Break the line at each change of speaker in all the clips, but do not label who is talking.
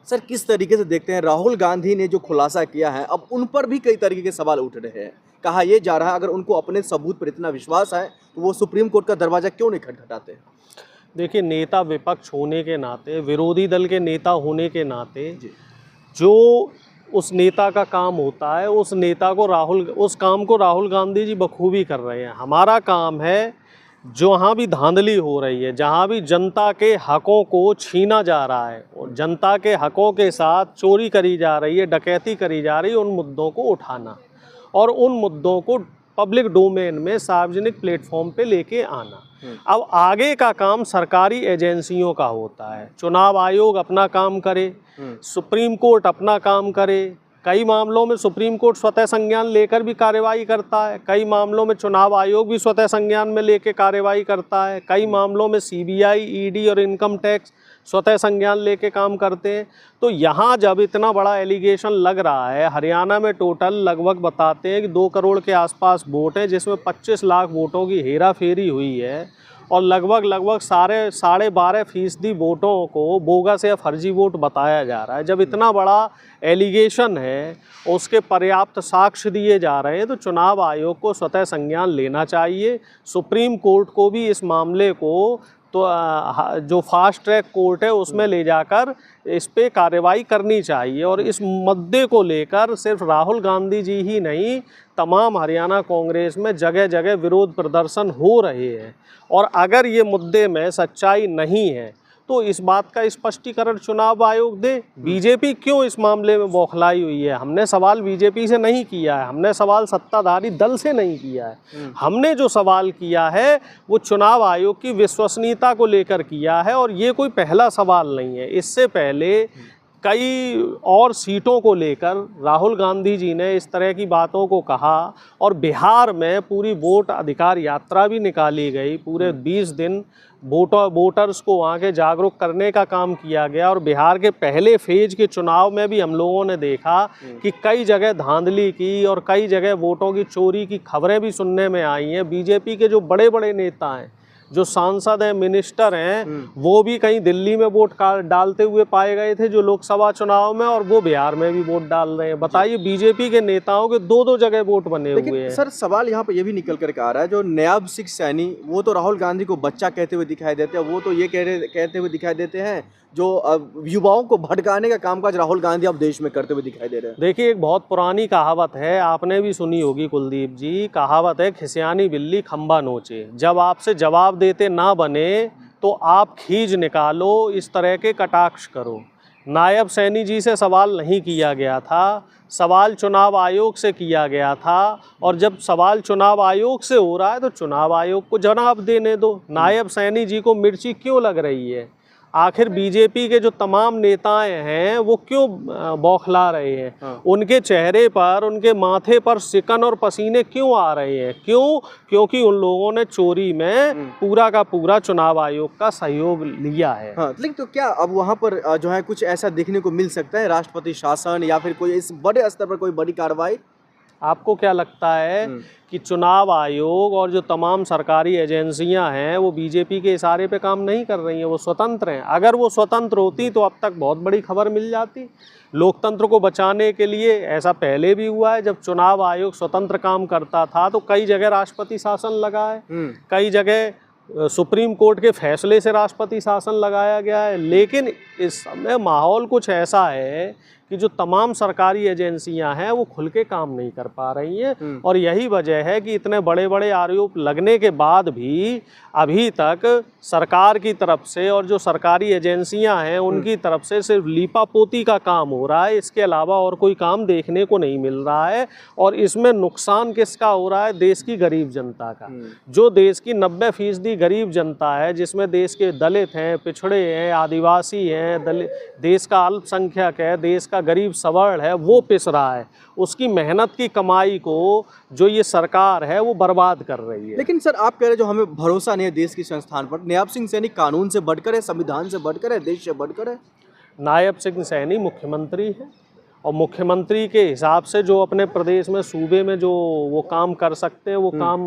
Sir किस तरीके से देखते हैं राहुल गांधी ने जो खुलासा किया है, अब उन पर भी कई तरीके के सवाल उठ रहे हैं। कहा यह जा रहा है अगर उनको अपने सबूत पर इतना विश्वास है तो वो सुप्रीम कोर्ट का दरवाजा क्यों नहीं खटखटाते।
देखिए, नेता विपक्ष होने के नाते, विरोधी दल के नेता होने के नाते
जी।
जो उस नेता का काम होता है, उस काम को राहुल गांधी जी बखूबी कर रहे हैं। हमारा काम है, जहाँ भी धांधली हो रही है, जहाँ भी जनता के हकों को छीना जा रहा है और जनता के हकों के साथ चोरी करी जा रही है, डकैती करी जा रही है, उन मुद्दों को उठाना और उन मुद्दों को पब्लिक डोमेन में, सार्वजनिक प्लेटफॉर्म पे लेके आना। अब आगे का काम सरकारी एजेंसियों का होता है। चुनाव आयोग अपना काम करे, सुप्रीम कोर्ट अपना काम करे। कई मामलों में सुप्रीम कोर्ट स्वतः संज्ञान लेकर भी कार्रवाई करता है, कई मामलों में चुनाव आयोग भी स्वतः संज्ञान में लेकर कार्रवाई करता है, कई मामलों में सीबीआई, ईडी और इनकम टैक्स स्वतः संज्ञान लेके काम करते हैं। तो यहाँ जब इतना बड़ा एलिगेशन लग रहा है, हरियाणा में टोटल लगभग बताते हैं कि 2 करोड़ के आसपास वोट हैं, जिसमें 25 लाख वोटों की हेरा फेरी हुई है और लगभग 12.5% वोटों को बोगस या फर्जी वोट बताया जा रहा है। जब इतना बड़ा एलिगेशन है, उसके पर्याप्त साक्ष्य दिए जा रहे हैं, तो चुनाव आयोग को स्वतः संज्ञान लेना चाहिए। सुप्रीम कोर्ट को भी इस मामले को तो जो फास्ट ट्रैक कोर्ट है उसमें ले जाकर इस पे कार्रवाई करनी चाहिए। और इस मुद्दे को लेकर सिर्फ राहुल गांधी जी ही नहीं, तमाम हरियाणा कांग्रेस में जगह जगह विरोध प्रदर्शन हो रहे हैं। और अगर ये मुद्दे में सच्चाई नहीं है तो इस बात का स्पष्टीकरण चुनाव आयोग दे। बीजेपी क्यों इस मामले में बौखलाई हुई है? हमने सवाल बीजेपी से नहीं किया है, हमने सवाल सत्ताधारी दल से नहीं किया है। हमने जो सवाल किया है वो चुनाव आयोग की विश्वसनीयता को लेकर किया है और ये कोई पहला सवाल नहीं है। इससे पहले कई और सीटों को लेकर राहुल गांधी जी ने इस तरह की बातों को कहा और बिहार में पूरी वोट अधिकार यात्रा भी निकाली गई। पूरे 20 दिन वोटर्स को वहाँ के जागरूक करने का काम किया गया। और बिहार के पहले फेज के चुनाव में भी हम लोगों ने देखा कि कई जगह धांधली की और कई जगह वोटों की चोरी की खबरें भी सुनने में आई हैं। बीजेपी के जो बड़े बड़े नेता हैं, जो सांसद हैं, मिनिस्टर हैं, वो भी कहीं दिल्ली में वोट डालते हुए पाए गए थे जो लोकसभा चुनाव में, और वो बिहार में भी वोट डाल रहे हैं। बताइए, बीजेपी के नेताओं के 2-2 जगह वोट बने हुए हैं।
सर सवाल यहाँ पे ये भी निकल कर आ रहा है, जो नायब सिख सैनी वो तो राहुल गांधी को बच्चा कहते हुए दिखाई देते हैं, वो तो ये कहते हुए दिखाई देते हैं जो युवाओं को भटकाने का कामकाज राहुल गांधी अब देश में करते हुए दिखाई दे रहे हैं।
देखिए, एक बहुत पुरानी कहावत है, आपने भी सुनी होगी कुलदीप जी। कहावत है, खिसियानी बिल्ली खंबा नोचे। जब आपसे जवाब देते ना बने तो आप खींच निकालो, इस तरह के कटाक्ष करो। नायब सैनी जी से सवाल नहीं किया गया था, सवाल चुनाव आयोग से किया गया था। और जब सवाल चुनाव आयोग से हो रहा है तो चुनाव आयोग को जवाब देने दो। नायब सैनी जी को मिर्ची क्यों लग रही है? आखिर बीजेपी के जो तमाम नेताएं हैं वो क्यों बौखला रहे हैं? उनके चेहरे पर, उनके माथे पर सिकन और पसीने क्यों आ रहे हैं? क्यों? क्योंकि उन लोगों ने चोरी में पूरा का पूरा चुनाव आयोग का सहयोग लिया है।
लेकिन तो क्या अब वहाँ पर जो है कुछ ऐसा देखने को मिल सकता है, राष्ट्रपति शासन या फिर कोई इस बड़े स्तर पर कोई बड़ी कार्रवाई?
आपको क्या लगता है कि चुनाव आयोग और जो तमाम सरकारी एजेंसियां हैं वो बीजेपी के इशारे पे काम नहीं कर रही हैं? वो स्वतंत्र हैं। अगर वो स्वतंत्र होती तो अब तक बहुत बड़ी खबर मिल जाती। लोकतंत्र को बचाने के लिए ऐसा पहले भी हुआ है, जब चुनाव आयोग स्वतंत्र काम करता था तो कई जगह राष्ट्रपति शासन लगा है, कई जगह सुप्रीम कोर्ट के फैसले से राष्ट्रपति शासन लगाया गया है। लेकिन इस समय माहौल कुछ ऐसा है कि जो तमाम सरकारी एजेंसियां हैं वो खुल के काम नहीं कर पा रही हैं। और यही वजह है कि इतने बड़े बड़े आरोप लगने के बाद भी अभी तक सरकार की तरफ से और जो सरकारी एजेंसियां हैं उनकी तरफ से सिर्फ लीपापोती का काम हो रहा है। इसके अलावा और कोई काम देखने को नहीं मिल रहा है। और इसमें नुकसान किसका हो रहा है? देश की गरीब जनता का। जो देश की 90% गरीब जनता है, जिसमें देश के दलित हैं, पिछड़े हैं, आदिवासी हैं, देश का अल्पसंख्यक है, देश का गरीब सवर्ण है, वो पिस रहा है। उसकी मेहनत की कमाई को जो ये सरकार है वो बर्बाद कर रही है।
लेकिन सर आप कह रहे हैं जो हमें भरोसा नहीं है देश की संस्थान पर, नायब सिंह सैनी कानून से बढ़कर है, संविधान से बढ़कर है, देश से बढ़कर है?
नायब सिंह सैनी मुख्यमंत्री है और मुख्यमंत्री के हिसाब से जो अपने प्रदेश में, सूबे में जो वो काम कर सकते हैं वो काम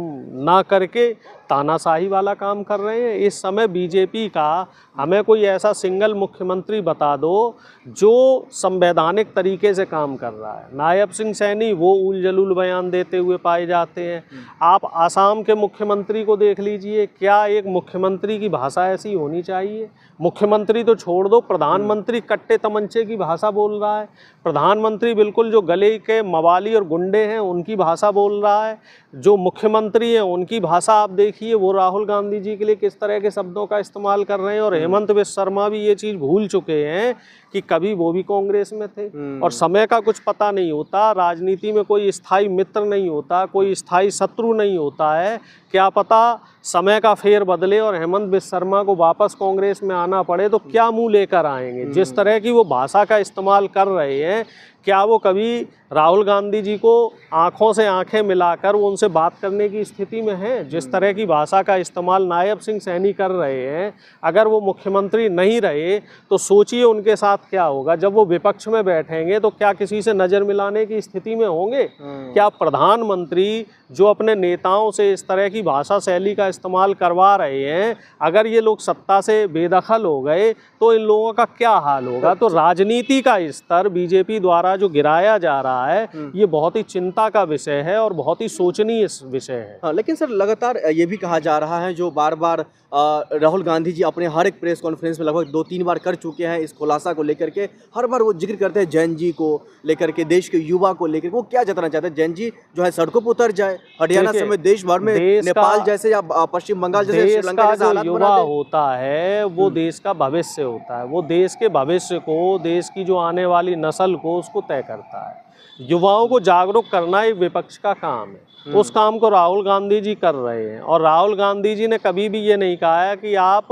ना करके तानाशाही वाला काम कर रहे हैं। इस समय बीजेपी का हमें कोई ऐसा सिंगल मुख्यमंत्री बता दो जो संवैधानिक तरीके से काम कर रहा है। नायब सिंह सैनी वो उल जलूल बयान देते हुए पाए जाते हैं। आप आसाम के मुख्यमंत्री को देख लीजिए, क्या एक मुख्यमंत्री की भाषा ऐसी होनी चाहिए? मुख्यमंत्री तो छोड़ दो, प्रधानमंत्री कट्टे तमंचे की भाषा बोल रहा है। प्रधानमंत्री बिल्कुल जो गले के मवाली और गुंडे हैं उनकी भाषा बोल रहा है। जो मुख्यमंत्री हैं उनकी भाषा आप देखिए, वो राहुल गांधी जी के लिए किस तरह के शब्दों का इस्तेमाल कर रहे हैं। और हेमंत बिस्वा शर्मा भी ये चीज़ भूल चुके हैं कि कभी वो भी कांग्रेस में थे और समय का कुछ पता नहीं होता। राजनीति में कोई स्थायी मित्र नहीं होता, कोई स्थायी शत्रु नहीं होता है। क्या पता समय का फेर बदले और हेमंत बिस्वा शर्मा को वापस कांग्रेस में आना पड़े तो क्या मुंह लेकर आएंगे। जिस तरह की वो भाषा का इस्तेमाल कर रहे हैं, क्या वो कभी राहुल गांधी जी को आंखों से आंखें मिलाकर वो उनसे बात करने की स्थिति में हैं? जिस तरह की भाषा का इस्तेमाल नायब सिंह सैनी कर रहे हैं, अगर वो मुख्यमंत्री नहीं रहे तो सोचिए उनके साथ क्या होगा। जब वो विपक्ष में बैठेंगे तो क्या किसी से नज़र मिलाने की स्थिति में होंगे? क्या प्रधानमंत्री जो अपने नेताओं से इस तरह की भाषा शैली का इस्तेमाल करवा रहे हैं, अगर ये लोग सत्ता से बेदखल हो गए तो इन लोगों का क्या हाल होगा? तो राजनीति का स्तर बीजेपी द्वारा जो गिराया जा रहा है, ये बहुत ही चिंता का विषय है और बहुत ही सोचनीय विषय है।
हाँ, लेकिन सर लगातार ये भी कहा जा रहा है, जो बार बार राहुल गांधी जी अपने हर एक प्रेस कॉन्फ्रेंस में लगभग 2-3 बार कर चुके हैं इस खुलासा को लेकर के, हर बार वो जिक्र करते हैं जैन जी को लेकर के, देश के युवा को लेकर के। वो क्या जताना चाहते हैं? जैन जी जो है सड़कों पर उतर जाए, हरियाणा समेत देश भर में, नेपाल जैसे या पश्चिम बंगाल जैसे, श्रीलंका जैसे हालात
युवा होता है वो देश का भविष्य होता है। वो देश के भविष्य को, देश की जो आने वाली नस्ल को, उसको तय करता है। युवाओं को जागरूक करना एक विपक्ष का काम है। उस काम को राहुल गांधी जी कर रहे हैं और राहुल गांधी जी ने कभी भी ये नहीं कहा है कि आप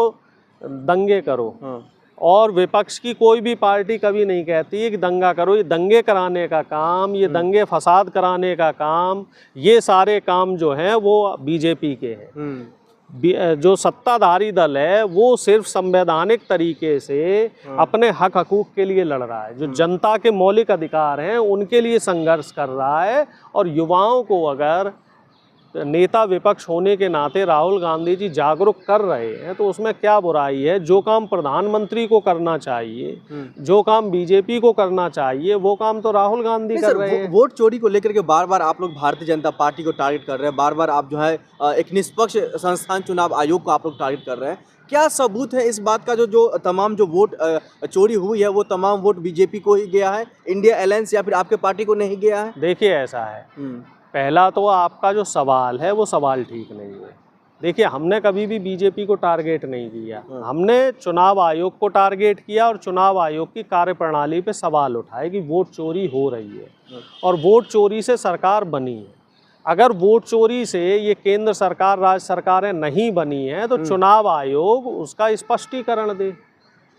दंगे करो। और विपक्ष की कोई भी पार्टी कभी नहीं कहती है कि दंगा करो। ये दंगे कराने का काम, ये दंगे फसाद कराने का काम, ये सारे काम जो हैं वो बीजेपी के हैं। जो सत्ताधारी दल है वो सिर्फ संवैधानिक तरीके से अपने हक हकूक के लिए लड़ रहा है। जो जनता के मौलिक अधिकार हैं उनके लिए संघर्ष कर रहा है। और युवाओं को अगर नेता विपक्ष होने के नाते राहुल गांधी जी जागरूक कर रहे हैं तो उसमें क्या बुराई है? जो काम प्रधानमंत्री को करना चाहिए, जो काम बीजेपी को करना चाहिए, वो काम तो राहुल गांधी कर रहे हैं।
वोट चोरी को लेकर के बार बार आप लोग भारतीय जनता पार्टी को टारगेट कर रहे हैं, बार बार आप जो है एक निष्पक्ष संस्थान चुनाव आयोग को आप लोग टारगेट कर रहे हैं। क्या सबूत है इस बात का जो तमाम जो वोट चोरी हुई है वो तमाम वोट बीजेपी को ही गया है, इंडिया अलायंस या फिर आपके पार्टी को नहीं गया है?
देखिए ऐसा है, पहला तो आपका जो सवाल है वो सवाल ठीक नहीं है। देखिए हमने कभी भी बीजेपी को टारगेट नहीं किया, हमने चुनाव आयोग को टारगेट किया और चुनाव आयोग की कार्यप्रणाली पे सवाल उठाए कि वोट चोरी हो रही है और वोट चोरी से सरकार बनी है। अगर वोट चोरी से ये केंद्र सरकार, राज्य सरकारें नहीं बनी हैं तो चुनाव आयोग उसका स्पष्टीकरण दे।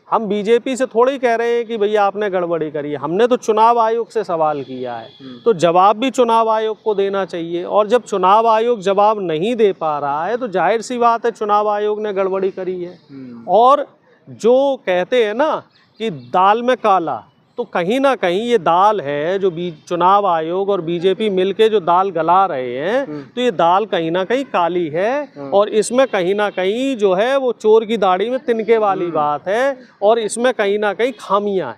हम बीजेपी से थोड़ी कह रहे हैं कि भैया आपने गड़बड़ी करी है, हमने तो चुनाव आयोग से सवाल किया है, तो जवाब भी चुनाव आयोग को देना चाहिए। और जब चुनाव आयोग जवाब नहीं दे पा रहा है तो जाहिर सी बात है चुनाव आयोग ने गड़बड़ी करी है। और जो कहते हैं ना कि दाल में काला, तो कहीं ना कहीं ये दाल है जो चुनाव आयोग और बीजेपी मिलके जो दाल गला रहे हैं, तो ये दाल कहीं ना कहीं काली है और इसमें कहीं ना कहीं जो है वो चोर की दाढ़ी में तिनके वाली बात है और इसमें कहीं ना कहीं खामियां हैं।